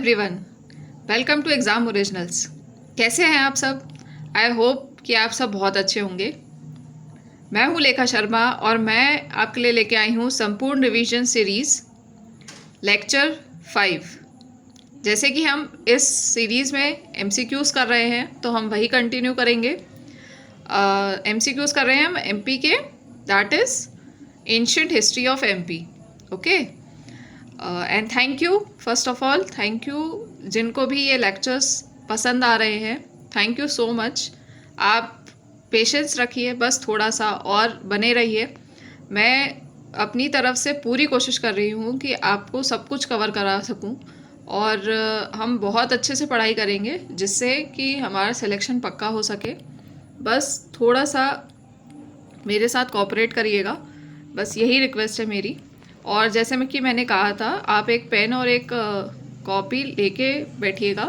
Everyone, welcome to exam originals. कैसे हैं आप सब? आई होप कि आप सब बहुत अच्छे होंगे। मैं हूं लेखा शर्मा और मैं आपके लिए लेके आई हूं संपूर्ण रिवीजन सीरीज़ लेक्चर 5। जैसे कि हम इस सीरीज़ में एमसीक्यूज़ कर रहे हैं तो हम वही कंटिन्यू करेंगे। एमसीक्यूज़ कर रहे हैं हम एमपी के, that is ancient history of MP. Okay, and thank you, first of all thank you जिनको भी ये लेक्चर्स पसंद आ रहे हैं। Thank you so much. आप पेशेंस रखिए, बस थोड़ा सा और बने रहिए। मैं अपनी तरफ से पूरी कोशिश कर रही हूँ कि आपको सब कुछ कवर करा सकूँ और हम बहुत अच्छे से पढ़ाई करेंगे जिससे कि हमारा सिलेक्शन पक्का हो सके। बस थोड़ा सा मेरे साथ कोऑपरेट करिएगा, बस यही रिक्वेस्ट है मेरी। और जैसे मैं कि मैंने कहा था, आप एक पेन और एक कॉपी लेके बैठिएगा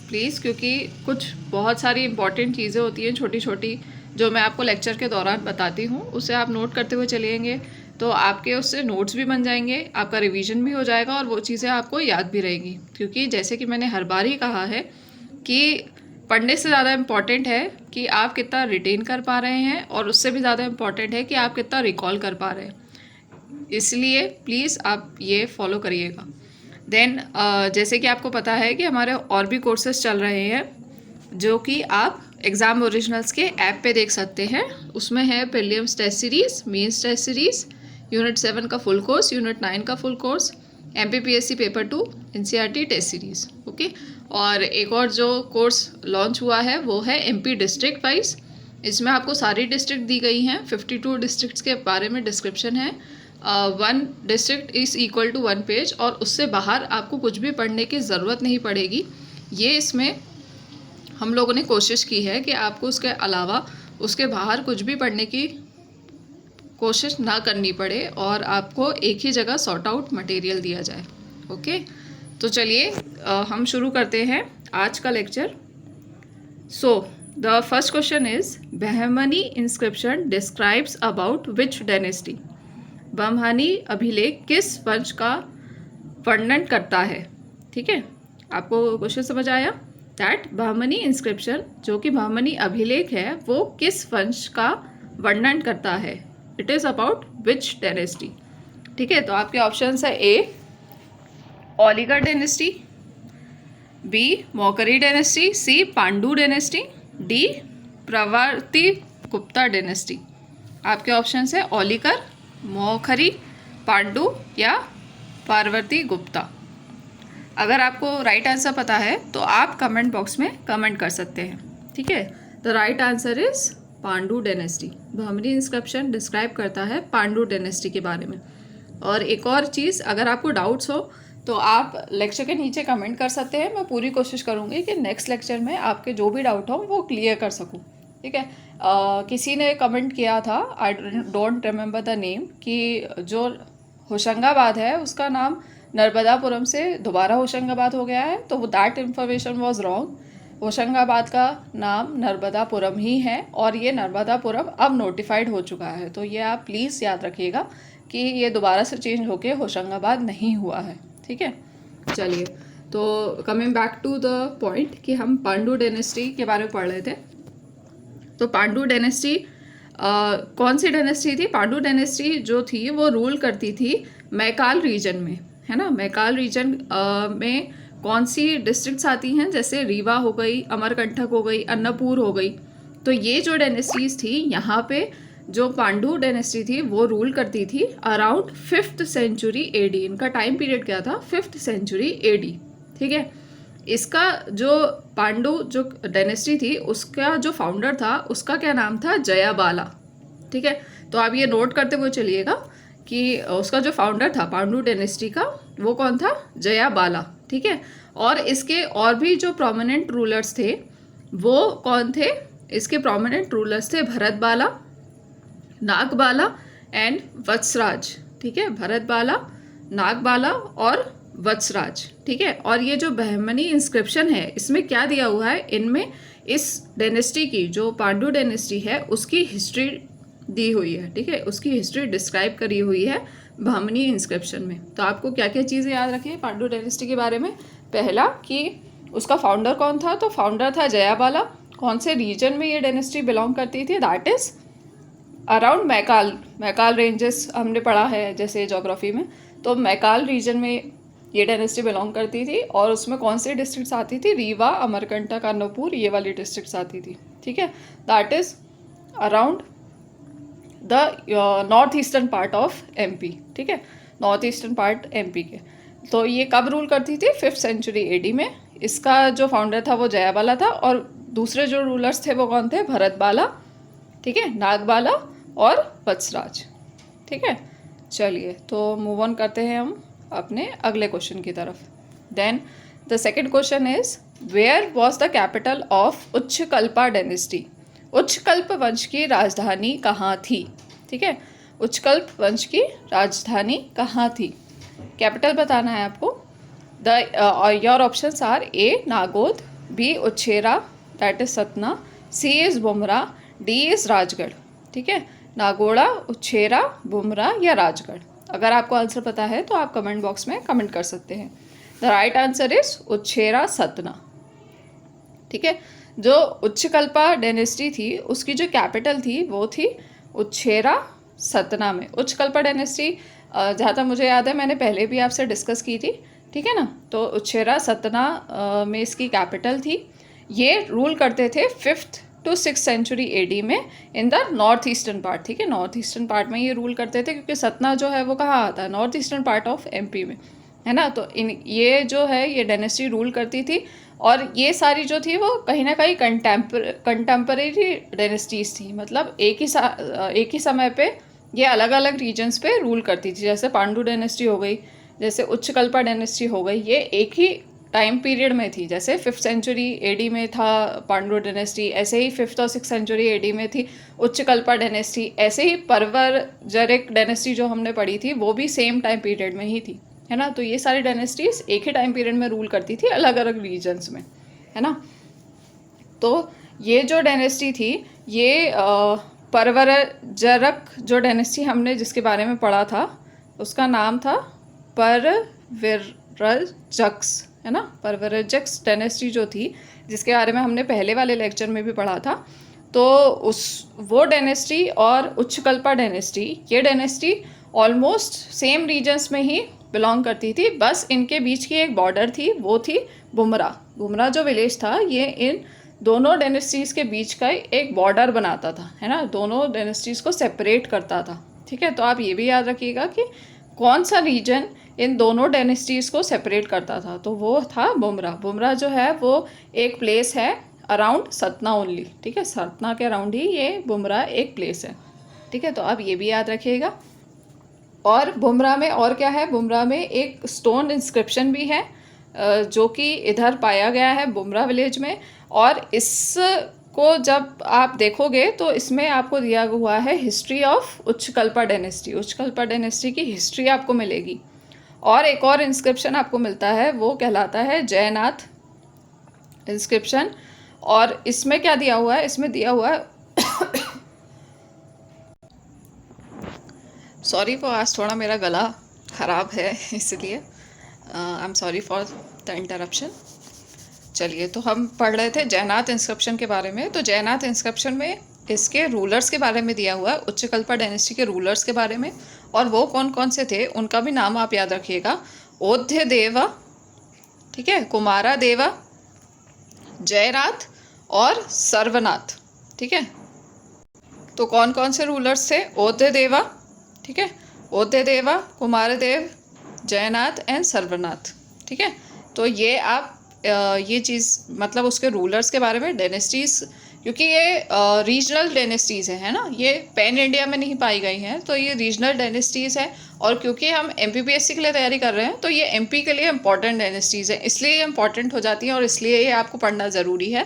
प्लीज़, क्योंकि कुछ बहुत सारी इंपॉर्टेंट चीज़ें होती हैं छोटी छोटी जो मैं आपको लेक्चर के दौरान बताती हूँ, उसे आप नोट करते हुए चलिएंगे तो आपके उससे नोट्स भी बन जाएंगे, आपका रिवीजन भी हो जाएगा और वो चीज़ें आपको याद भी रहेंगी। क्योंकि जैसे कि मैंने हर बार ही कहा है कि पढ़ने से ज़्यादा इम्पॉर्टेंट है कि आप कितना रिटेन कर पा रहे हैं और उससे भी ज़्यादा इम्पॉर्टेंट है कि आप कितना रिकॉल कर पा रहे हैं। इसलिए प्लीज़ आप ये फॉलो करिएगा। देन जैसे कि आपको पता है कि हमारे और भी कोर्सेज चल रहे हैं जो कि आप एग्ज़ाम ओरिजिनल्स के ऐप पे देख सकते हैं। उसमें है prelims test series, mains test series, unit 7 का फुल कोर्स, यूनिट 9 का full course, MPPSC paper 2, NCERT test series. Okay, और एक और जो कोर्स लॉन्च हुआ है वो है एमपी डिस्ट्रिक्ट वाइज। इसमें आपको सारी डिस्ट्रिक्ट दी गई हैं, 52 डिस्ट्रिक्ट्स के बारे में डिस्क्रिप्शन है। 1 district is equal to 1 page और उससे बाहर आपको कुछ भी पढ़ने की ज़रूरत नहीं पड़ेगी। ये इसमें हम लोगों ने कोशिश की है कि आपको उसके अलावा उसके बाहर कुछ भी पढ़ने की कोशिश ना करनी पड़े और आपको एक ही जगह सॉर्ट आउट मटेरियल दिया जाए। ओके, तो चलिए हम शुरू करते हैं आज का lecture. So the first question is, Bahmani inscription describes about which dynasty? Bahmani अभिलेख किस वंश का वर्णन करता है? ठीक है, आपको क्वेश्चन समझ आया? दैट बहमनी इंस्क्रिप्शन, जो कि बहमनी अभिलेख है, वो किस वंश का वर्णन करता है? It is about which dynasty? ठीक है, तो आपके ऑप्शंस है A Aulikara dynasty, B Maukhari dynasty, C Pandu dynasty, D Pravarti Gupta dynasty. आपके ऑप्शंस है ओलिकर, मौखरी, पांडु या पार्वती गुप्ता। अगर आपको राइट आंसर पता है तो आप कमेंट बॉक्स में कमेंट कर सकते हैं। ठीक है, the right answer is Pandu dynasty. Bahmani inscription describe करता है पांडु डायनेस्टी के बारे में। और एक और चीज़, अगर आपको डाउट्स हो तो आप लेक्चर के नीचे कमेंट कर सकते हैं। मैं पूरी कोशिश करूँगी कि नेक्स्ट लेक्चर में आपके जो भी डाउट हो वो क्लियर कर सकूँ। ठीक है, किसी ने कमेंट किया था, I don't remember the name, कि जो होशंगाबाद है उसका नाम नर्मदापुरम से दोबारा होशंगाबाद हो गया है, तो that information was wrong. Hoshangabad का नाम नर्मदापुरम ही है और ये नर्मदापुरम अब नोटिफाइड हो चुका है। तो ये आप प्लीज़ याद रखिएगा कि ये दोबारा से चेंज होके होशंगाबाद नहीं हुआ है। ठीक है, चलिए, तो coming back to the point कि हम पांडु डायनेस्टी के बारे में पढ़ रहे थे। तो पांडु डायनेस्टी कौन सी डायनेस्टी थी? पांडु डायनेस्टी जो थी वो रूल करती थी मैकाल रीजन में, है ना। मैकाल रीजन में कौन सी डिस्ट्रिक्ट्स आती हैं? जैसे रीवा हो गई, अमरकंटक हो गई, अन्नपूर हो गई। तो ये जो डायनेस्टीज थी, यहाँ पे जो पांडु डायनेस्टी थी वो रूल करती थी अराउंड 5th सेंचुरी एडी। इनका टाइम पीरियड क्या था? 5th century AD. ठीक है, इसका जो पांडु जो डायनेस्टी थी उसका जो फाउंडर था उसका क्या नाम था? जयाबाला। ठीक है, तो आप ये नोट करते हुए चलिएगा कि उसका जो फाउंडर था पांडु डायनेस्टी का वो कौन था? जयाबाला। ठीक है, और इसके और भी जो प्रोमिनेंट रूलर्स थे वो कौन थे? इसके प्रोमिनेंट रूलर्स थे भरतबाला, नागबाला एंड वत्सराज। ठीक है, भरतबाला, नागबाला और वत्सराज। ठीक है, और ये जो बहमनी इंस्क्रिप्शन है इसमें क्या दिया हुआ है? इनमें इस डायनेस्टी की, जो पांडु डायनेस्टी है, उसकी हिस्ट्री दी हुई है। ठीक है, उसकी हिस्ट्री डिस्क्राइब करी हुई है बहमनी इंस्क्रिप्शन में। तो आपको क्या क्या चीज़ें याद रखी है पांडु डायनेस्टी के बारे में? पहला कि उसका फाउंडर कौन था, तो फाउंडर था जयाबाला। कौन से रीजन में ये डायनेस्टी बिलोंग करती थी, that is around Maikal ranges हमने पढ़ा है जैसे ज्योग्राफी में, तो मैकाल रीजन में ये डायनेस्टी बिलोंग करती थी। और उसमें कौन सी डिस्ट्रिक्ट्स आती थी, रीवा, अमरकंटक, अन्नूपुर, ये वाली डिस्ट्रिक्ट्स आती थी, ठीक है। That is around the north eastern part of MP, ठीक है, नॉर्थ ईस्टर्न पार्ट एमपी के। तो ये कब रूल करती थी, 5th सेंचुरी एडी में। इसका जो फाउंडर था वो जयाबाला था, और दूसरे जो रूलर्स थे वो कौन थे, भरतबाला, ठीक है, नागबाला और वत्सराज, ठीक है। चलिए तो मूव ऑन करते हैं हम अपने अगले क्वेश्चन की तरफ। Then the second question is where was the capital of Uchchakalpa dynasty. Uchchakalpa वंश की राजधानी कहाँ थी, ठीक है, उच्छकल्प वंश की राजधानी कहाँ थी, कैपिटल बताना है आपको। The your options are A Nagod, B Uchehara that is Satna, C is Bumra, D is Rajgarh, ठीक है, नागोड़ा, उच्छेरा, बुमरा या राजगढ़। अगर आपको आंसर पता है तो आप कमेंट बॉक्स में कमेंट कर सकते हैं। The right answer is Uchehara Satna, ठीक है। जो उच्छकल्पा डायनेस्टी थी उसकी जो कैपिटल थी वो थी उच्छेरा सतना में। उच्छकल्पा डायनेस्टी जहाँ तक मुझे याद है मैंने पहले भी आपसे डिस्कस की थी, ठीक है ना। तो उच्छेरा सतना में इसकी कैपिटल थी। ये रूल करते थे 5th to 6th century AD में in the north eastern part, ठीक है, नॉर्थ ईस्टर्न पार्ट में ये रूल करते थे, क्योंकि सतना जो है वो कहाँ आता है, north eastern part of MP में, है ना। तो ये जो है ये डायनेस्टी रूल करती थी, और ये सारी जो थी वो कहीं ना कहीं कंटेम्परेरी डायनेस्टीज थी, मतलब एक ही समय पे ये अलग अलग रीजन्स पे रूल करती थी। जैसे पांडु डायनेस्टी हो गई, जैसे उच्छकल्पा डायनेस्टी हो गई, ये एक ही टाइम पीरियड में थी। जैसे 5th सेंचुरी एडी में था पांडु डायनेस्टी, ऐसे ही 5th और 6th सेंचुरी एडी में थी उच्छकल्पा डायनेस्टी, ऐसे ही परवरजरिक डायनेस्टी जो हमने पढ़ी थी वो भी सेम टाइम पीरियड में ही थी, है ना। तो ये सारी डायनेस्टीज एक ही टाइम पीरियड में रूल करती थी अलग अलग रीजन्स में, है ना। तो ये जो डायनेस्टी थी ये परवरजरक जो डायनेस्टी हमने जिसके बारे में पढ़ा था उसका नाम था परवरजक्स, है ना। परवरजक्स डायनेस्टी जो थी जिसके बारे में हमने पहले वाले लेक्चर में भी पढ़ा था, तो वो डायनेस्टी और उच्छकल्पा डायनेस्टी, ये डायनेस्टी ऑलमोस्ट सेम रीजन्स में ही बिलोंग करती थी। बस इनके बीच की एक बॉर्डर थी, वो थी बुमरा जो विलेज था ये इन दोनों डायनेस्टीज़ के बीच का एक बॉर्डर बनाता था, है ना, दोनों डायनेस्टीज़ को सेपरेट करता था, ठीक है। तो आप ये भी याद रखिएगा कि कौन सा रीजन इन दोनों डायनेस्टीज़ को सेपरेट करता था, तो वो था बुमरा जो है वो एक प्लेस है अराउंड सतना ओनली, ठीक है, सतना के अराउंड ही ये बुमरा एक प्लेस है, ठीक है। तो आप ये भी याद रखिएगा। और बुमरा में और क्या है, बुमरा में एक स्टोन इंस्क्रिप्शन भी है जो कि इधर पाया गया है बुमरा विलेज में, और इसको जब आप देखोगे तो इसमें आपको दिया हुआ है हिस्ट्री ऑफ उच्छकल्पा डायनेस्टी की हिस्ट्री आपको मिलेगी। और एक और इंस्क्रिप्शन आपको मिलता है वो कहलाता है जयनाथ इंस्क्रिप्शन, और इसमें क्या दिया हुआ है, इसमें दिया हुआ है सॉरी फॉर आज थोड़ा मेरा गला ख़राब है इसलिए I am sorry for the interruption. चलिए तो हम पढ़ रहे थे जयनाथ इंस्क्रिप्शन के बारे में। तो जयनाथ इंस्क्रिप्शन में इसके रूलर्स के बारे में दिया हुआ है, उच्छकल्पा डायनेस्टी के रूलर्स के बारे में, और वो कौन कौन से थे उनका भी नाम आप याद रखिएगा। ओध्य देवा, ठीक है, कुमारा देवा, जयनाथ और सर्वनाथ, ठीक है। तो कौन कौन से रूलर्स थे, ओध्य देवा, ठीक है, ओध्य देवा, कुमारदेव, जयनाथ एंड सर्वनाथ, ठीक है। तो ये आप ये चीज़ मतलब उसके रूलर्स के बारे में, डायनेस्टीज़ क्योंकि ये रीजनल डायनेस्टीज़ है ना, ये पैन इंडिया में नहीं पाई गई हैं, तो ये रीजनल डायनेस्टीज़ है। और क्योंकि हम MPPSC के लिए तैयारी कर रहे हैं तो ये MP के लिए इंपॉर्टेंट डायनेस्टीज़ है, इसलिए ये इंपॉर्टेंट हो जाती हैं और इसलिए ये आपको पढ़ना ज़रूरी है।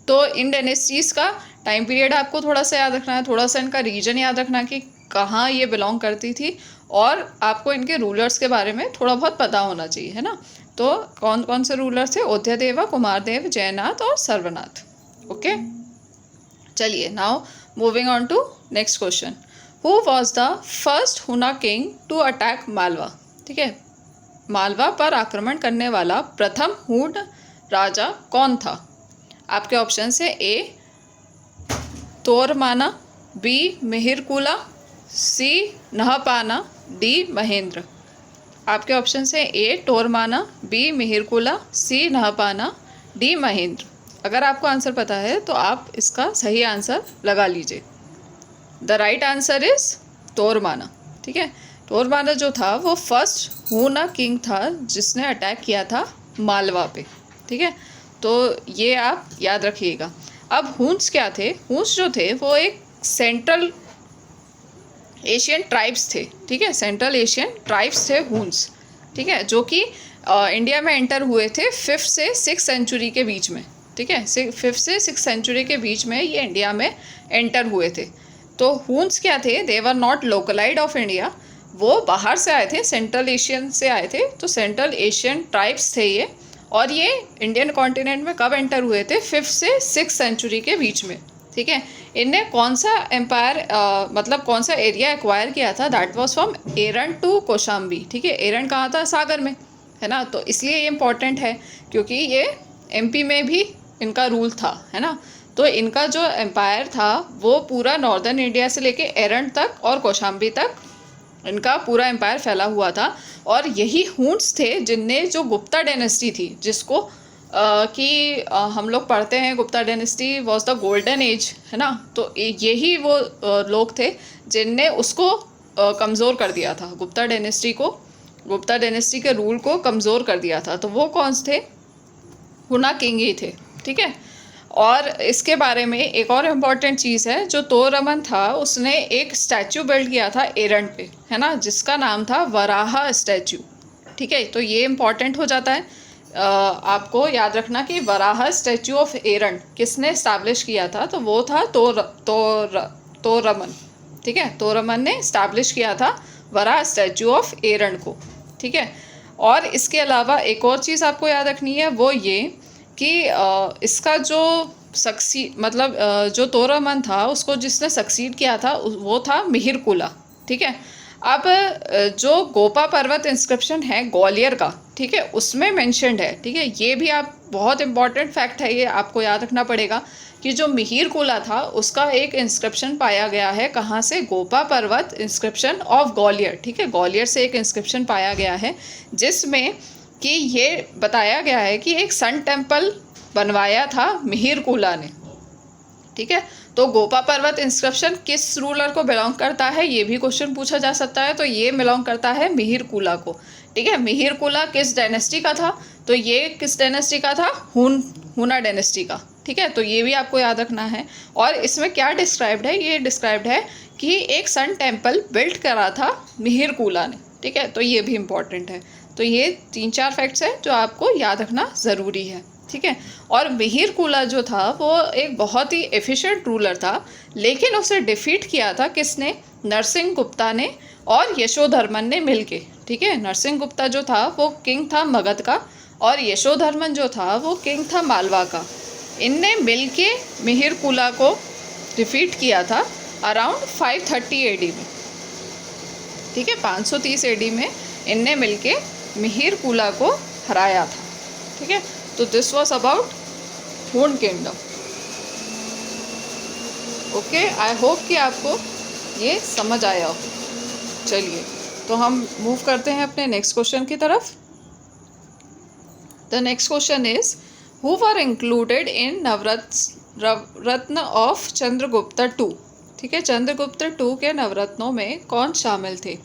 तो इन डायनेस्टीज़ का टाइम पीरियड आपको थोड़ा सा याद रखना है, थोड़ा सा इनका रीजन याद रखना कि कहाँ ये बिलोंग करती थी, और आपको इनके रूलर्स के बारे में थोड़ा बहुत पता होना चाहिए, है ना। तो कौन कौन से रूलर्स थे, ओध्य देवा, कुमारदेव, जयनाथ और सर्वनाथ, ओके। चलिए now moving on to next question, who was the first Huna king to attack Malwa, ठीक है। मालवा पर आक्रमण करने वाला प्रथम हूण राजा कौन था? आपके ऑप्शन है ए तोरमाना, बी मिहिरकुला, सी नहपाना, डी महेंद्र। आपके ऑप्शन है ए तोरमाना, बी मिहिरकुला, सी नहपाना, डी महेंद्र। अगर आपको आंसर पता है तो आप इसका सही आंसर लगा लीजिए। The right answer is Toramana. ठीक है, तोरमाना जो था वो फर्स्ट हूना किंग था जिसने अटैक किया था मालवा पे। ठीक है, तो ये आप याद रखिएगा। अब हून्स क्या थे? हून्स जो थे वो एक सेंट्रल एशियन ट्राइब्स थे। ठीक है, सेंट्रल एशियन ट्राइब्स थे हून्स। ठीक है, जो कि इंडिया में एंटर हुए थे 5th से 6th सेंचुरी के बीच में। ठीक है, 5th से 6th सेंचुरी के बीच में ये इंडिया में एंटर हुए थे। तो हून्स क्या थे? दे वर नॉट लोकलाइड ऑफ इंडिया, वो बाहर से आए थे, सेंट्रल एशियन से आए थे। तो सेंट्रल एशियन ट्राइब्स थे ये, और ये इंडियन कॉन्टिनेंट में कब एंटर हुए थे? 5th से 6th सेंचुरी के बीच में। ठीक है, इनने कौन सा एम्पायर मतलब कौन सा एरिया एक्वायर किया था? That was from Eran to Kaushambi. ठीक है, एरन कहाँ था? सागर में, है ना। तो इसलिए ये इम्पॉर्टेंट है क्योंकि ये एमपी में भी इनका रूल था, है ना। तो इनका जो एम्पायर था वो पूरा नॉर्दर्न इंडिया से लेके एरन तक और कौशाम्बी तक इनका पूरा एम्पायर फैला हुआ था। और यही हून्स थे जिनने जो गुप्ता डायनेस्टी थी, जिसको कि हम लोग पढ़ते हैं Gupta dynasty was the golden age, है ना। तो यही वो लोग थे जिनने उसको कमज़ोर कर दिया था, गुप्ता डायनेस्टी को, गुप्ता डायनेस्टी के रूल को कमज़ोर कर दिया था। तो वो कौन थे? हुना किंग ही थे। ठीक है, और इसके बारे में एक और इम्पॉर्टेंट चीज़ है, जो तोरमन था उसने एक स्टैचू बिल्ड किया था एरन पे, है ना, जिसका नाम था वराहा स्टैचू। ठीक है, तो ये इम्पॉर्टेंट हो जाता है। आपको याद रखना कि वराहा स्टैचू ऑफ एरन किसने इस्टेब्लिश किया था? तो वो था तोरमन। ठीक है, तोरमन ने इस्टेब्लिश किया था वराहा स्टैचू ऑफ एरन को। ठीक है, और इसके अलावा एक और चीज़ आपको याद रखनी है, वो ये कि इसका जो मतलब जो तोरमन था उसको जिसने सक्सीड किया था वो था मिहिरकुला। ठीक है, अब जो गोपा पर्वत इंस्क्रिप्शन है ग्वालियर का, ठीक है, उसमें मेंशन्ड है। ठीक है, ये भी आप बहुत इंपॉर्टेंट फैक्ट है, ये आपको याद रखना पड़ेगा कि जो मिहिरकुला था उसका एक इंस्क्रिप्शन पाया गया है। कहाँ से? गोपा पर्वत इंस्क्रिप्शन ऑफ ग्वालियर। ठीक है, ग्वालियर से एक इंस्क्रिप्शन पाया गया है जिसमें कि ये बताया गया है कि एक सन टेम्पल बनवाया था मिहिरकुला ने। ठीक है, तो गोपा पर्वत इंस्क्रिप्शन किस रूलर को बिलोंग करता है, ये भी क्वेश्चन पूछा जा सकता है। तो ये बिलोंग करता है मिहिरकुला को। ठीक है, मिहिरकुला किस डायनेस्टी का था? तो ये किस डायनेस्टी का था? हुना डायनेस्टी का। ठीक है, तो ये भी आपको याद रखना है। और इसमें क्या डिस्क्राइब्ड है? ये डिस्क्राइब्ड है कि एक सन टेम्पल बिल्ड करा था मिहिरकुला ने। ठीक है, तो ये भी इम्पॉर्टेंट है। तो ये 3-4 फैक्ट्स हैं जो आपको याद रखना ज़रूरी है। ठीक है, और मिहिरकुला जो था वो एक बहुत ही एफिशिएंट रूलर था, लेकिन उसे डिफीट किया था किसने? नरसिंह गुप्ता ने और यशोधर्मन ने मिलके। ठीक है, नरसिंह गुप्ता जो था वो किंग था मगध का, और यशोधर्मन जो था वो किंग था मालवा का। इनने मिलके मिहिरकुला को डिफीट किया था अराउंड 530 AD में। ठीक है, 530 AD में इनने मिलके मिहिरकुला को हराया था। ठीक है, तो दिस वॉज अबाउट हून किंगडम। ओके, आई होप कि आपको ये समझ आया हो। चलिए, तो हम मूव करते हैं अपने नेक्स्ट क्वेश्चन की तरफ। The next question is who were included in Navratna of Chandragupta II। ठीक है, चंद्रगुप्त II के नवरत्नों में कौन शामिल थे?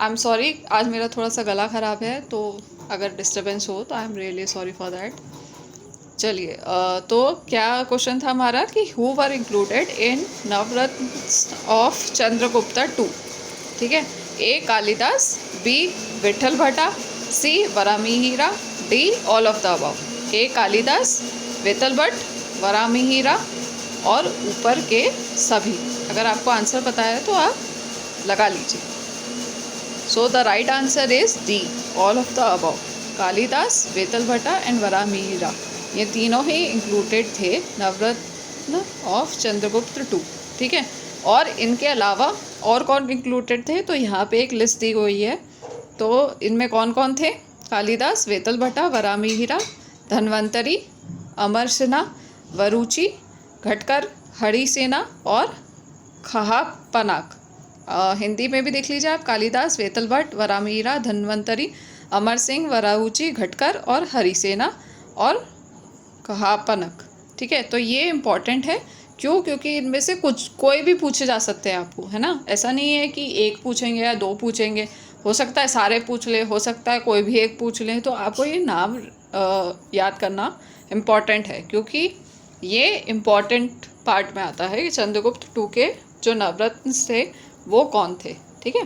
आई एम सॉरी, आज मेरा थोड़ा सा गला ख़राब है, तो अगर डिस्टर्बेंस हो तो I am really sorry for that. चलिए, तो क्या क्वेश्चन था हमारा कि who were included in Navratna of Chandragupta II। ठीक है, A Kalidas, B Vittal Bhatta, C Varahamihira, D all of the above. A Kalidas, Vittal Bhatt, Varahamihira और ऊपर के सभी। अगर आपको आंसर पता है तो आप लगा लीजिए। So the right answer is D all of the above. Kalidas, Vetal Bhatta and वरामिहिरा, ये तीनों ही इंक्लूडेड थे नवरत्न ऑफ चंद्रगुप्त II। ठीक है, और इनके अलावा और कौन इंक्लूडेड थे? तो यहाँ पे एक लिस्ट दी हुई है, तो इनमें कौन कौन थे? कालिदास, वेतलभट्टा, वराहमिहिर, धन्वंतरी, अमरसेना, वरुचि, घटकर, हरिसेना और खहापनाक। हिंदी में भी देख लीजिए आप, कालिदास, वेतलभट्ट, वराहमिहिर, धन्वंतरी, अमर सिंह, वराहुची, घटकर और हरिसेना और खहापनक। ठीक है, तो ये इम्पॉर्टेंट है। क्यों? क्योंकि इनमें से कुछ कोई भी पूछे जा सकते हैं आपको, है ना। ऐसा नहीं है कि एक पूछेंगे या दो पूछेंगे, हो सकता है सारे पूछ ले, हो सकता है कोई भी एक पूछ लें। तो आपको ये नाम याद करना इम्पॉर्टेंट है, क्योंकि ये इम्पॉर्टेंट पार्ट में आता है कि चंद्रगुप्त टू के जो नवरत्न थे वो कौन थे। ठीक है,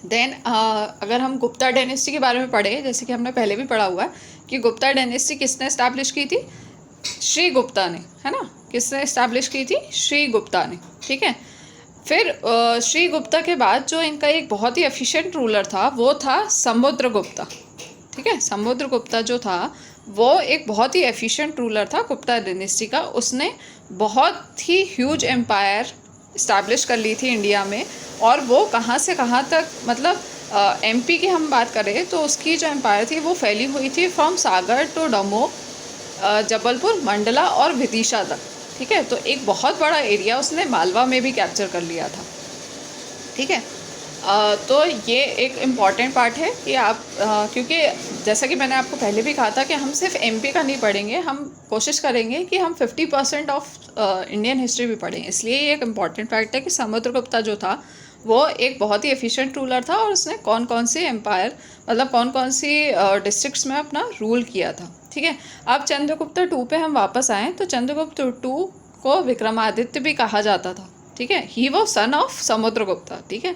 देन अगर हम गुप्ता डायनेस्टी के बारे में पढ़े, जैसे कि हमने पहले भी पढ़ा हुआ है कि गुप्ता डायनेस्टी किसने इस्टेब्लिश की थी? श्री गुप्ता ने, है ना। किसने इस्टेब्लिश की थी? श्री गुप्ता ने। ठीक है, फिर श्री गुप्ता के बाद जो इनका एक बहुत ही एफिशिएंट रूलर था वो था समुद्रगुप्ता। ठीक है, समुद्रगुप्ता जो था वो एक बहुत ही एफिशिएंट रूलर था गुप्ता डायनेस्टी का। उसने बहुत ही ह्यूज एम्पायर इस्टेब्लिश कर ली थी इंडिया में। और वो कहाँ से कहाँ तक, मतलब एमपी की हम बात करें तो उसकी जो एम्पायर थी वो फैली हुई थी फ्रॉम सागर टू दमोह, जबलपुर, मंडला और विदिशा तक। ठीक है, तो एक बहुत बड़ा एरिया उसने मालवा में भी कैप्चर कर लिया था। ठीक है, तो ये एक इम्पॉर्टेंट पार्ट है कि आप क्योंकि जैसा कि मैंने आपको पहले भी कहा था कि हम सिर्फ एमपी का नहीं पढ़ेंगे, हम कोशिश करेंगे कि हम 50% ऑफ इंडियन हिस्ट्री भी पढ़ें। इसलिए ये एक इम्पॉर्टेंट फैक्ट है कि समुद्रगुप्ता जो था वो एक बहुत ही एफिशिएंट रूलर था और उसने कौन कौन सी एम्पायर, मतलब कौन कौन सी डिस्ट्रिक्ट्स में अपना रूल किया था। ठीक है, अब चंद्रगुप्त टू पे हम वापस आएँ तो चंद्रगुप्त टू को विक्रमादित्य भी कहा जाता था। ठीक है, ही वो सन ऑफ समुद्रगुप्ता। ठीक है,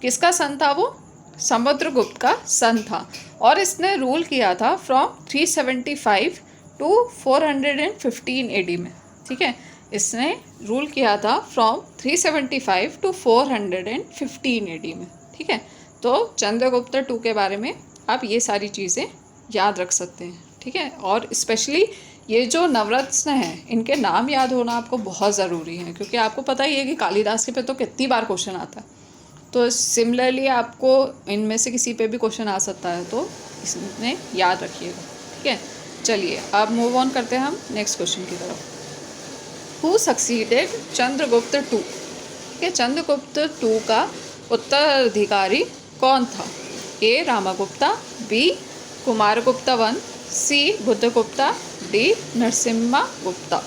किसका सन था वो? समुद्रगुप्त का सन था। और इसने रूल किया था फ्रॉम 375 टू 415 एडी में। ठीक है, इसने रूल किया था फ्रॉम 375 टू 415 एडी में। ठीक है, तो चंद्रगुप्त टू के बारे में आप ये सारी चीज़ें याद रख सकते हैं। ठीक है, और स्पेशली ये जो नवरत्न हैं इनके नाम याद होना आपको बहुत ज़रूरी है, क्योंकि आपको पता ही है कि कालिदास के पे तो कितनी बार क्वेश्चन आता है। तो सिमिलरली आपको इनमें से किसी पे भी क्वेश्चन आ सकता है, तो इसमें याद रखिएगा। ठीक है, चलिए अब मूव ऑन करते हैं हम नेक्स्ट क्वेश्चन की तरफ। Who succeeded Chandragupta two? ठीक है, चंद्रगुप्त टू का उत्तराधिकारी कौन था? A Ramgupta, B Kumargupta one, C Buddhagupta, D Narasimha Gupta.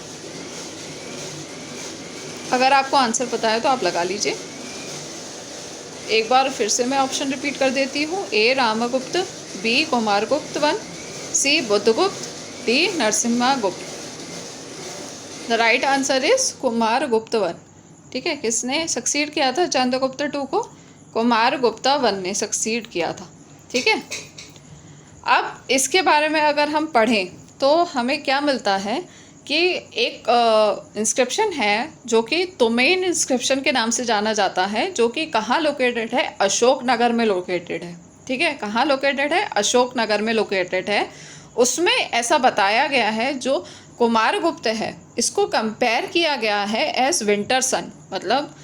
अगर आपको आंसर पता है तो आप लगा लीजिए। एक बार फिर से मैं ऑप्शन रिपीट कर देती हूँ। ए रामगुप्त, बी कुमारगुप्त वन, सी बुद्धगुप्त, डी नरसिम्हा गुप्त। The right answer is Kumaragupta one. ठीक है, किसने सक्सीड किया था चंद्रगुप्त टू को? कुमारगुप्ता वन ने सक्सीड किया था। ठीक है, अब इसके बारे में अगर हम पढ़ें तो हमें क्या मिलता है कि एक इंस्क्रिप्शन है जो कि तोमेन इंस्क्रिप्शन के नाम से जाना जाता है, जो कि कहाँ लोकेटेड है? अशोक नगर में लोकेटेड है। ठीक है, कहाँ लोकेटेड है? अशोक नगर में लोकेटेड है। उसमें ऐसा बताया गया है जो कुमारगुप्त है इसको कंपेयर किया गया है एज विंटर सन। मतलब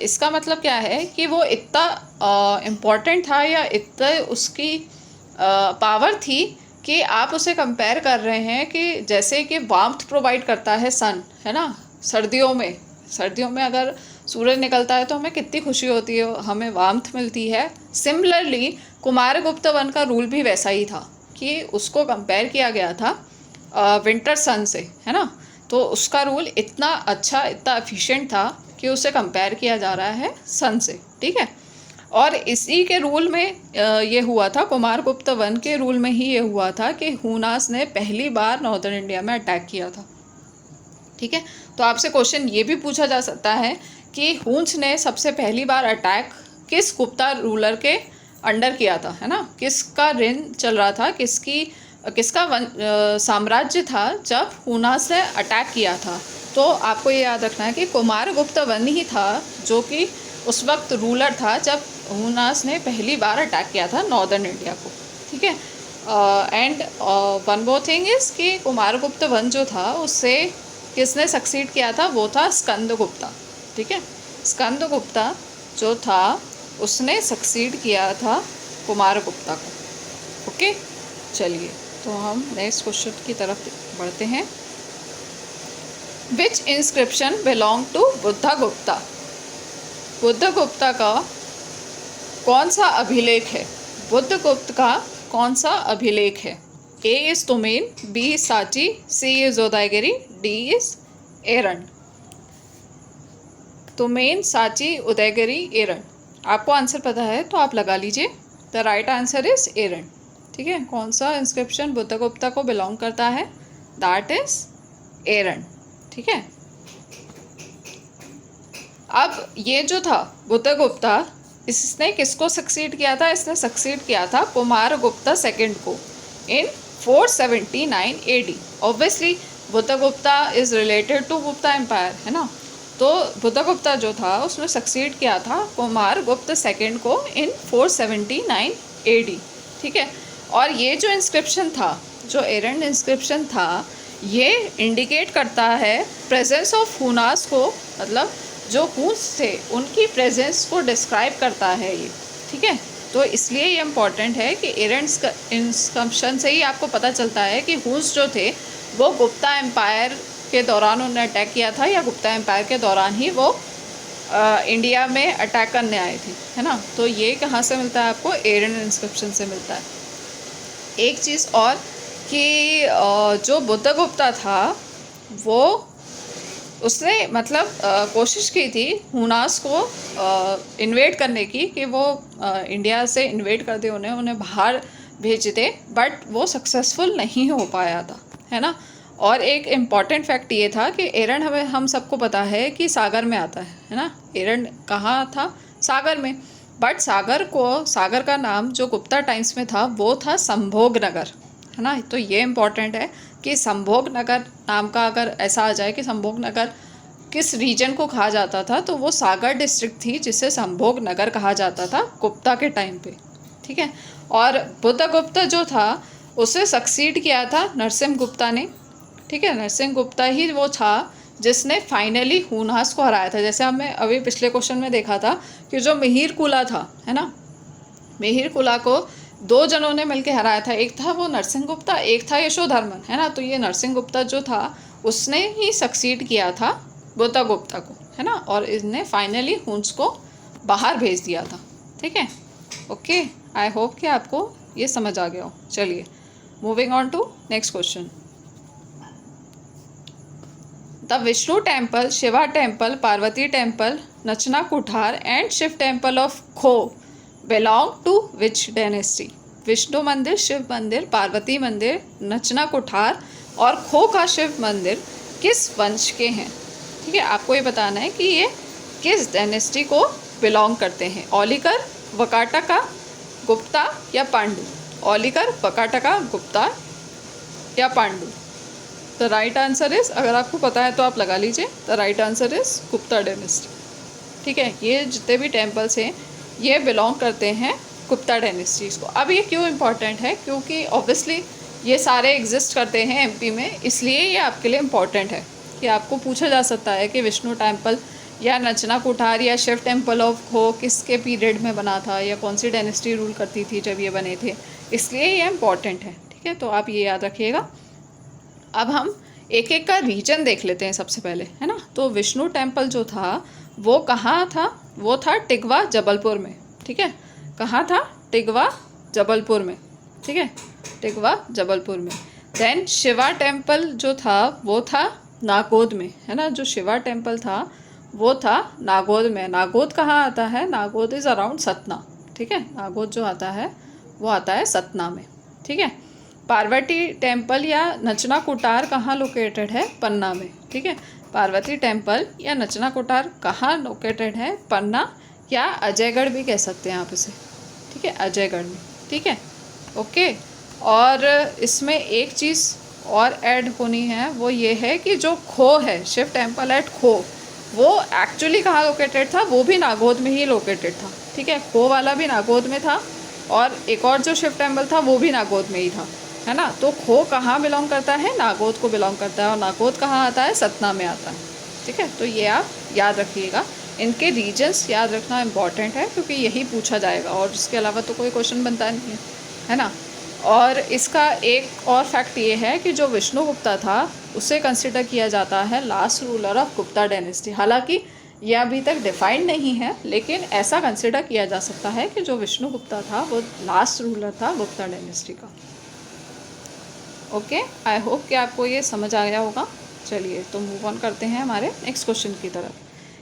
इसका मतलब क्या है कि वो इतना इम्पोर्टेंट था या इतना उसकी पावर थी कि आप उसे कंपेयर कर रहे हैं कि जैसे कि वार्मथ प्रोवाइड करता है सन, है ना। सर्दियों में अगर सूरज निकलता है तो हमें कितनी खुशी होती है, हमें वार्मथ मिलती है। सिमिलरली कुमारगुप्त वन का रूल भी वैसा ही था कि उसको कंपेयर किया गया था विंटर सन से, है ना। तो उसका रूल इतना अच्छा, इतना एफिशिएंट था कि उसे कंपेयर किया जा रहा है सन से। ठीक है, और इसी के रूल में ये हुआ था, कुमारगुप्त वन के रूल में ही ये हुआ था कि हुनास ने पहली बार नॉर्दर्न इंडिया में अटैक किया था। ठीक है, तो आपसे क्वेश्चन ये भी पूछा जा सकता है कि हुन्स ने सबसे पहली बार अटैक किस गुप्ता रूलर के अंडर किया था, है ना। किसका रेन चल रहा था, किसका साम्राज्य था जब हुनास ने अटैक किया था। तो आपको ये याद रखना है कि कुमारगुप्त वन ही था जो कि उस वक्त रूलर था जब हुनास ने पहली बार अटैक किया था नॉर्दर्न इंडिया को। ठीक है, and one more thing is कि कुमारगुप्त वन जो था उससे किसने सक्सीड किया था? वो था स्कंदगुप्ता। ठीक है, स्कंदगुप्ता जो था उसने सक्सीड किया था कुमारगुप्ता को। ओके, चलिए तो हम नेक्स्ट क्वेश्चन की तरफ बढ़ते हैं। Which inscription belong to Budhagupta? Budhagupta का कौन सा अभिलेख है? बुद्धगुप्त का कौन सा अभिलेख है? ए इज तुमेन, बी इज साची, सी इज उदयगिरी, डी इज एरन। तुमेन, साची, उदयगिरी, एरन। आपको आंसर पता है तो आप लगा लीजिए। द राइट आंसर इज एरन। ठीक है, कौन सा इंस्क्रिप्शन बुद्धगुप्ता को बिलोंग करता है? दैट इज एरन। ठीक है, अब ये जो था बुद्धगुप्ता, इसने किसको सक्सीड किया था? इसने सक्सीड किया था कुमारगुप्ता सेकंड को in 479 AD। Obviously Budhagupta is related to Gupta empire, है ना। तो बुद्धगुप्ता जो था उसने सक्सीड किया था कुमारगुप्त सेकंड को इन 479 AD। ठीक है, और ये जो इंस्क्रिप्शन था, जो एरन इंस्क्रिप्शन था, ये इंडिकेट करता है प्रेजेंस ऑफ हुनास को, मतलब जो हूंस थे उनकी प्रेजेंस को डिस्क्राइब करता है ये। ठीक है, तो इसलिए ये इम्पॉर्टेंट है कि एरन इंस्क्रिप्शन से ही आपको पता चलता है कि हूंस जो थे वो गुप्ता एम्पायर के दौरान उन्होंने अटैक किया था, या गुप्ता एम्पायर के दौरान ही वो इंडिया में अटैक करने आए थे, है ना। तो ये कहाँ से मिलता है आपको? एरन इंस्क्रिप्शन से मिलता है। एक चीज़ और कि जो बुद्धगुप्ता था वो उसने मतलब कोशिश की थी हुनास को इन्वेड करने की, कि वो इंडिया से इन्वेड कर दे, उन्हें बाहर भेज दे, बट वो सक्सेसफुल नहीं हो पाया था, है ना। और एक इम्पॉर्टेंट फैक्ट ये था कि एरन हम सबको पता है कि सागर में आता है ना। एरन कहाँ था? सागर में। बट सागर का नाम जो गुप्ता टाइम्स में था वो था संभोग नगर, है ना। तो ये इम्पॉर्टेंट है कि संभोग नगर नाम का अगर ऐसा आ जाए कि संभोग नगर किस रीजन को कहा जाता था, तो वो सागर डिस्ट्रिक्ट थी जिसे संभोग नगर कहा जाता था गुप्ता के टाइम पे। ठीक है, और बुद्धगुप्त जो था उसे सक्सीड किया था नरसिंह गुप्ता ने। ठीक है, नरसिंह गुप्ता ही वो था जिसने फाइनली हुनास को हराया था। जैसे हमने अभी पिछले क्वेश्चन में देखा था कि जो मिहिर कुला था, है ना, मिहिर कुला को दो जनों ने मिलकर हराया था। एक था वो नरसिंह गुप्ता, एक था यशोधर्मन, है ना। तो ये नरसिंह गुप्ता जो था उसने ही सक्सीड किया था बुद्धगुप्ता को, है ना, और इसने फाइनली हुन्स को बाहर भेज दिया था। ठीक है, ओके, आई होप कि आपको ये समझ आ गया हो। चलिए moving on to next question. The Vishnu temple, Shiva temple, Parvati temple, Nachna Kuthara and Shiv temple of Kho belong to which dynasty? Vishnu मंदिर, शिव मंदिर, पार्वती मंदिर, नचना कुठार और खो का शिव मंदिर किस वंश के हैं? ठीक है, आपको ये बताना है कि ये किस डायनेस्टी को बिलोंग करते हैं। औलिकर, वकाटका, गुप्ता या पांडु? औलिकर, वकाटका, गुप्ता या Pandu? The right answer is, अगर आपको पता है तो आप लगा लीजिए, the right answer is Gupta dynasty. ठीक है, ये जितने भी टेम्पल्स हैं ये बिलोंग करते हैं गुप्ता डायनेस्टीज़ को। अब ये क्यों इम्पॉर्टेंट है? क्योंकि ऑब्वियसली ये सारे एग्जिस्ट करते हैं एमपी में, इसलिए ये आपके लिए इम्पॉर्टेंट है कि आपको पूछा जा सकता है कि विष्णु टेम्पल या नचना कुठार या शिव टेम्पल ऑफ खो किसके पीरियड में बना था, या कौन सी डायनेस्टी रूल करती थी जब ये बने थे, इसलिए ये इम्पॉर्टेंट है। ठीक है, तो आप ये याद रखिएगा। अब हम एक एक का रीजन देख लेते हैं सबसे पहले, है ना। तो विष्णु टेम्पल जो था वो कहाँ था? वो था टिगवा, जबलपुर में। ठीक है, कहाँ था? टिगवा, जबलपुर में। ठीक है, टिगवा, जबलपुर में। देन शिवा टेम्पल जो था वो था नागौद में, है ना। जो शिवा टेम्पल था वो था नागौद में। नागौद कहाँ आता है? Nagod is around Satna. ठीक है, नागौद जो आता है वो आता है सतना में। ठीक है, पार्वती टेम्पल या नचना कुटार कहाँ लोकेटेड है? पन्ना में। ठीक है, पार्वती टेम्पल या नचना कुटार कहाँ लोकेटेड है? पन्ना या अजयगढ़ भी कह सकते हैं आप इसे। ठीक है, अजयगढ़ में। ठीक है, ओके। और इसमें एक चीज़ और ऐड होनी है, वो ये है कि जो खो है, शिव टेम्पल एट खो, वो एक्चुअली कहाँ लोकेटेड था? वो भी नागौद में ही लोकेटेड था। ठीक है, खो वाला भी नागौद में था, और एक और जो शिव टेम्पल था वो भी नागौद में ही था, है ना। तो खो कहाँ बिलोंग करता है? नागौद को बिलोंग करता है, और नागौद कहाँ आता है? सतना में आता है। ठीक है, तो ये आप याद रखिएगा इनके रीजन्स याद रखना इम्पॉर्टेंट है, क्योंकि यही पूछा जाएगा और इसके अलावा तो कोई क्वेश्चन बनता नहीं है ना। और इसका एक और फैक्ट ये है कि जो विष्णुगुप्ता था उसे कंसिडर किया जाता है last ruler of Gupta dynasty. हालांकि यह अभी तक डिफाइंड नहीं है, लेकिन ऐसा कंसिडर किया जा सकता है कि जो विष्णुगुप्ता था वो लास्ट रूलर था गुप्ता डायनेस्टी का। ओके, आई होप कि आपको ये समझ आ गया होगा। चलिए तो मूव ऑन करते हैं हमारे नेक्स्ट क्वेश्चन की तरफ।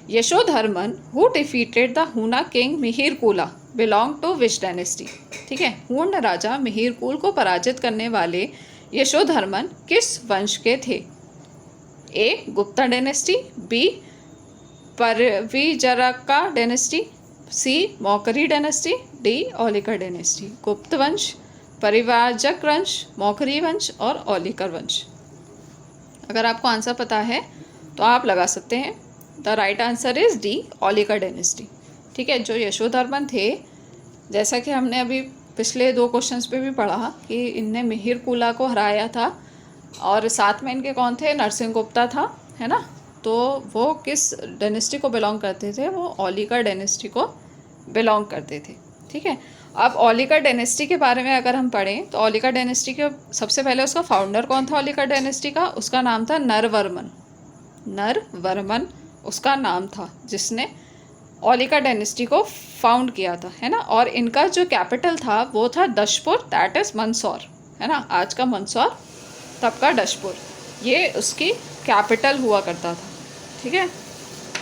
Yashodharman who defeated the Huna king Mihirakula belong to which dynasty. ठीक है, हूण राजा मिहिरकुल को पराजित करने वाले यशोधर्मन किस वंश के थे? A Gupta dynasty, B Parivrajaka dynasty, C Maukhari dynasty, D Aulikara dynasty. Gupta वंश, परिवारजक वंश, मौखरी वंश और औलिकर वंश। अगर आपको आंसर पता है तो आप लगा सकते हैं। The right answer is D Aulikara dynasty. ठीक है, जो यशोधर्मन थे, जैसा कि हमने अभी पिछले 2 क्वेश्चंस पे भी पढ़ा कि इनने मिहिरकुला को हराया था और साथ में इनके कौन थे? नरसिंह गुप्ता था, है ना। तो वो किस डायनेस्टी को बिलोंग करते थे? वो औलिकर डायनेस्टी को बिलोंग करते थे। ठीक है, अब औलिकर डायनेस्टी के बारे में अगर हम पढ़ें तो औलिकर डायनेस्टी के सबसे पहले उसका फाउंडर कौन था औलिकर डायनेस्टी का? उसका नाम था नरवर्मन। नरवर्मन उसका नाम था जिसने औलिकर डायनेस्टी को फाउंड किया था, है ना। और इनका जो कैपिटल था वो था दशपुर, दैट इज़ मंदसौर, है ना। आज का मंदसौर, तब का दशपुर, ये उसकी कैपिटल हुआ करता था। ठीक है,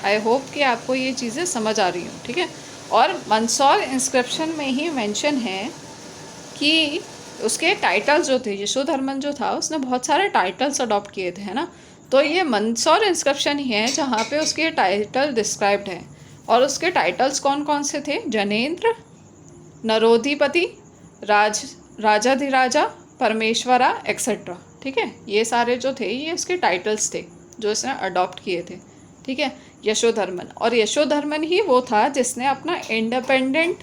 आई होप कि आपको ये चीज़ें समझ आ रही हो। ठीक है, और मंदसौर इंस्क्रिप्शन में ही मेंशन है कि उसके टाइटल्स जो थे, यशोधर्मन जो था उसने बहुत सारे टाइटल्स अडॉप्ट किए थे, है ना। तो ये मंदसौर इंस्क्रिप्शन ही है जहाँ पे उसके टाइटल डिस्क्राइब्ड हैं। और उसके टाइटल्स कौन कौन से थे? जनेंद्र, नरोधिपति, राजाधिराजा, परमेश्वरा एक्सेट्रा। ठीक है, ये सारे जो थे ये उसके टाइटल्स थे जो इसने अडॉप्ट किए थे। ठीक है, यशोधर्मन। और यशोधर्मन ही वो था जिसने अपना इंडिपेंडेंट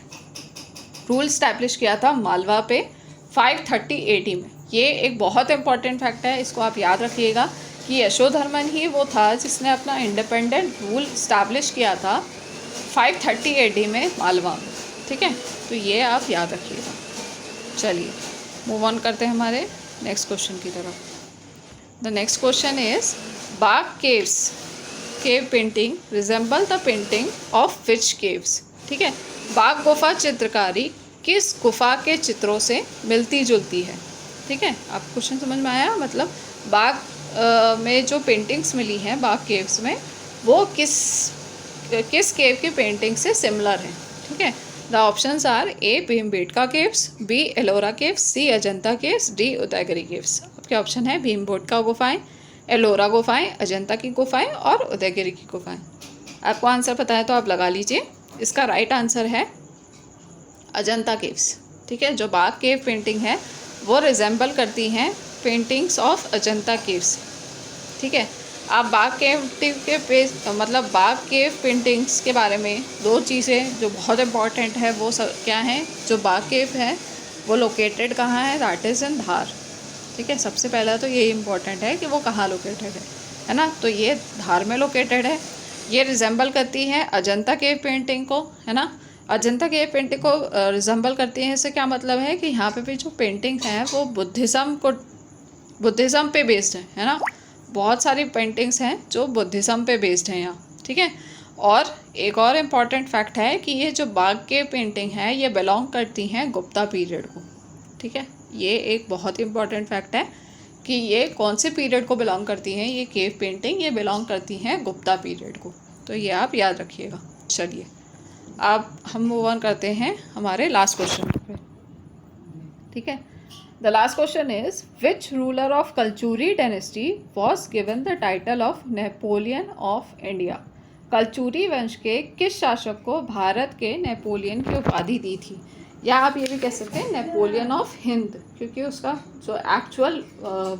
रूल स्टैब्लिश किया था मालवा पे 530 AD में। ये एक बहुत इंपॉर्टेंट फैक्ट है, इसको आप याद रखिएगा कि यशोधर्मन ही वो था जिसने अपना इंडिपेंडेंट रूल स्टैब्लिश किया था 530 AD में मालवा में। ठीक है, तो ये आप याद रखिएगा। चलिए मूव ऑन करते हैं हमारे नेक्स्ट क्वेश्चन की तरफ। The next question is Bagh caves cave painting resemble the painting of which caves. ठीक है, बाग गुफा चित्रकारी किस गुफा के चित्रों से मिलती जुलती है? ठीक है, आप क्वेश्चन समझ में आया? मतलब बाग में जो पेंटिंग्स मिली हैं बाग केव्स में, वो किस केव की पेंटिंग से सिमिलर हैं? ठीक है, the options are A Bhimbetka caves, B Ellora caves, C Ajanta caves, D Udayagiri caves. आपके ऑप्शन है भीमबेटका गुफाएं, एलोरा गुफाएं, अजंता की गुफाएं और उदयगिरी की गुफाएं। आपको आंसर पता है तो आप लगा लीजिए। इसका राइट आंसर है अजंता केव्स। ठीक है, जो बाग केव पेंटिंग है वो रिजेंबल करती हैं पेंटिंग्स ऑफ अजंता केव्स। ठीक है, आप बाग केव के पेज मतलब बाग केव पेंटिंग्स के बारे में 2 चीज़ें जो बहुत इंपॉर्टेंट है वो सब क्या हैं? जो बाग केव है वो लोकेटेड कहाँ है? दैट इज़ इन धार। ठीक है, सबसे पहला तो यही इम्पॉर्टेंट है कि वो कहाँ लोकेटेड है ना। तो ये धार में लोकेटेड है। ये रिजेंबल करती है अजंता केव पेंटिंग को, है ना। अजंता केव पेंटिंग को रिजेंबल करती है, इससे क्या मतलब है कि यहाँ पे भी जो पेंटिंग्स हैं वो बुद्धिज़्म पे बेस्ड है ना। बहुत सारी पेंटिंग्स हैं जो बुद्धिज़्म पे बेस्ड हैं यहाँ। ठीक है, और एक और इम्पॉर्टेंट फैक्ट है कि ये जो बाग केव पेंटिंग है ये बिलोंग करती हैं गुप्ता पीरियड को। ठीक है, ये एक बहुत ही इम्पॉर्टेंट फैक्ट है कि ये कौन से पीरियड को बिलोंग करती हैं। ये केव पेंटिंग ये बिलोंग करती हैं गुप्ता पीरियड को, तो ये आप याद रखिएगा। चलिए अब हम मूव ऑन करते हैं हमारे लास्ट क्वेश्चन पे। ठीक है, the last question is which ruler of Kalachuri dynasty was given the title of Napoleon of India. Kalachuri वंश के किस शासक को भारत के नेपोलियन की उपाधि दी थी? या आप ये भी कह सकते हैं नेपोलियन ऑफ हिंद, क्योंकि उसका जो एक्चुअल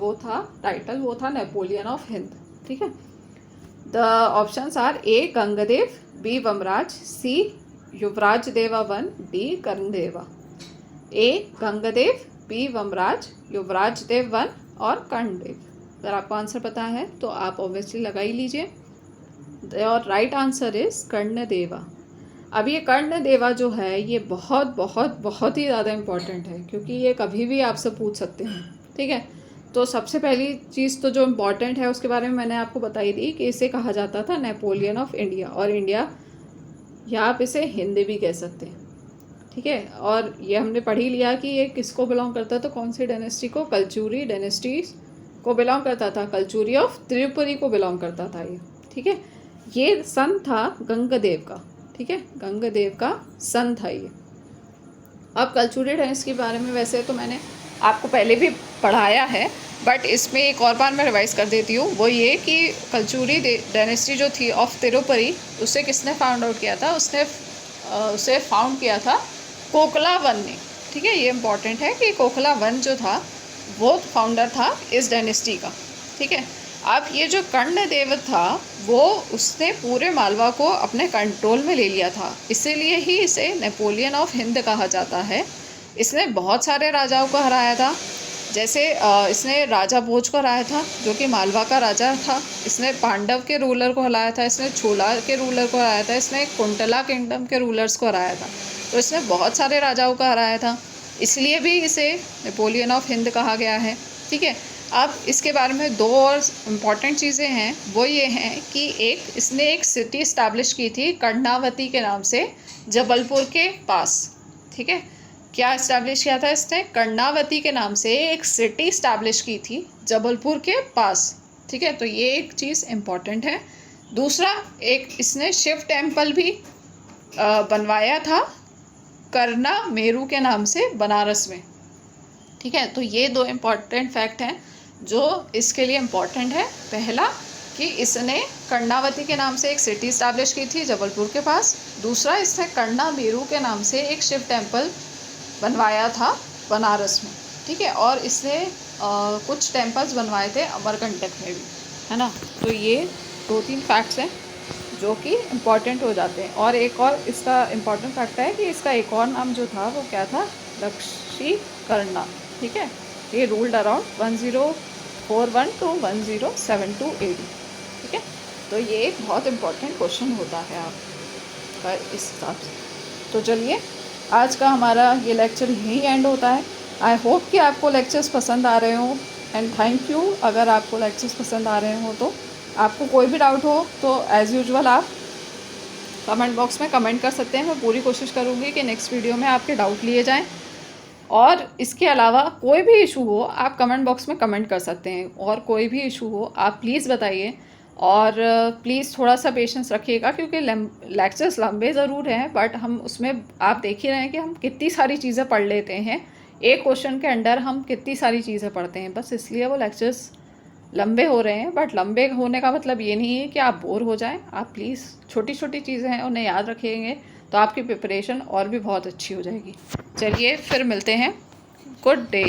वो था टाइटल वो था नेपोलियन ऑफ हिंद। ठीक है, the options are A Gangadeva, B Vamaraja, C Yuvaraja Deva one, D Karnadeva. A Gangadeva, B Vamaraja, Yuvaraja Dev one और कर्णदेव। अगर आपको आंसर पता है तो आप ऑब्वियसली लगा ही लीजिए। Your right answer is Karnadeva. अब ये कर्णदेवा जो है ये बहुत बहुत बहुत ही ज़्यादा इम्पॉर्टेंट है, क्योंकि ये कभी भी आपसे पूछ सकते हैं। ठीक है, तो सबसे पहली चीज़ तो जो इम्पॉर्टेंट है उसके बारे में मैंने आपको बताई दी कि इसे कहा जाता था नेपोलियन ऑफ इंडिया, और इंडिया या आप इसे हिंद भी कह सकते हैं। ठीक है, और ये हमने पढ़ ही लिया कि ये किसको बिलोंग करता था, कौन सी डायनेस्टी को, कलचुरी डायनेस्टी को बिलोंग करता था, कलचुरी ऑफ त्रिपुरी को बिलोंग करता था ये। ठीक है, ये सन था गंगदेव का। ठीक है, गंगदेव का सन था ये। अब कलचुरी डायनेस्टी के बारे में वैसे तो मैंने आपको पहले भी पढ़ाया है, बट इसमें एक और बार मैं रिवाइज़ कर देती हूँ। वो ये कि कलचुरी डायनेस्टी जो थी ऑफ तिरुपति, उसे किसने फाउंड आउट किया था, उसे फाउंड किया था कोकलावन ने। ठीक है, ये इम्पॉर्टेंट है कि कोकलावन जो था वो फाउंडर था इस डायनेस्टी का। ठीक है, अब ये जो कर्णदेव था वो उसने पूरे मालवा को अपने कंट्रोल में ले लिया था, इसीलिए ही इसे नेपोलियन ऑफ हिंद कहा जाता है। इसने बहुत सारे राजाओं को हराया था, जैसे इसने राजा भोज को हराया था जो कि मालवा का राजा था, इसने पांडव के रूलर को हराया था, इसने छोला के रूलर को हराया था, इसने कुंतला किंगडम के रूलर्स को हराया था। तो इसने बहुत सारे राजाओं को हराया था, इसलिए भी इसे नेपोलियन ऑफ हिंद कहा गया है। ठीक है, अब इसके बारे में दो और इम्पॉर्टेंट चीज़ें हैं, वो ये हैं कि इसने एक सिटी इस्टेब्लिश की थी कर्णावती के नाम से, जबलपुर के पास। ठीक है, क्या इस्टेब्लिश किया था इसने, कर्णावती के नाम से एक सिटी इस्टेब्लिश की थी जबलपुर के पास। ठीक है, तो ये एक चीज़ इम्पॉर्टेंट है। दूसरा, एक इसने शिव टेम्पल भी बनवाया था करना मेरू के नाम से बनारस में। ठीक है, तो ये दो इम्पॉर्टेंट फैक्ट हैं जो इसके लिए इम्पॉर्टेंट है। पहला कि इसने कर्णावती के नाम से एक सिटी इस्टेब्लिश की थी जबलपुर के पास। दूसरा, इसने कर्णा मेरू के नाम से एक शिव टेम्पल बनवाया था बनारस में। ठीक है, और इसने कुछ टेम्पल्स बनवाए थे अमरकंटक में भी, है ना। तो ये 2-3 फैक्ट्स हैं जो कि इम्पॉर्टेंट हो जाते हैं। और एक और इसका इम्पॉर्टेंट फैक्ट है कि इसका एक और नाम जो था वो क्या था, लक्षीकर्णा। ठीक है, ये रूल्ड अराउंड 1041 to 1072 AD। ठीक है, तो ये एक बहुत इम्पॉर्टेंट क्वेश्चन होता है आपका इस हिसाब से। तो चलिए, आज का हमारा ये लेक्चर यहीं एंड होता है। आई होप कि आपको लेक्चर्स पसंद आ रहे हों, एंड थैंक यू। अगर आपको लेक्चर्स पसंद आ रहे हो तो आपको कोई भी डाउट हो तो एज़ यूजुअल आप कमेंट बॉक्स में कमेंट कर सकते हैं। मैं पूरी कोशिश करूँगी कि नेक्स्ट वीडियो में आपके डाउट लिए जाएं। और इसके अलावा कोई भी इशू हो आप कमेंट बॉक्स में कमेंट कर सकते हैं, और कोई भी इशू हो आप प्लीज़ बताइए। और प्लीज़ थोड़ा सा पेशेंस रखिएगा, क्योंकि लेक्चर्स लंबे ज़रूर हैं, बट हम उसमें आप देख ही रहे हैं कि हम कितनी सारी चीज़ें पढ़ लेते हैं। एक क्वेश्चन के अंडर हम कितनी सारी चीज़ें पढ़ते हैं, बस इसलिए वो लेक्चर्स लंबे हो रहे हैं। बट लंबे होने का मतलब ये नहीं है कि आप बोर हो जाएं। आप प्लीज़ छोटी छोटी चीज़ें हैं उन्हें याद रखेंगे तो आपकी प्रिपरेशन और भी बहुत अच्छी हो जाएगी। चलिए फिर मिलते हैं। Good day.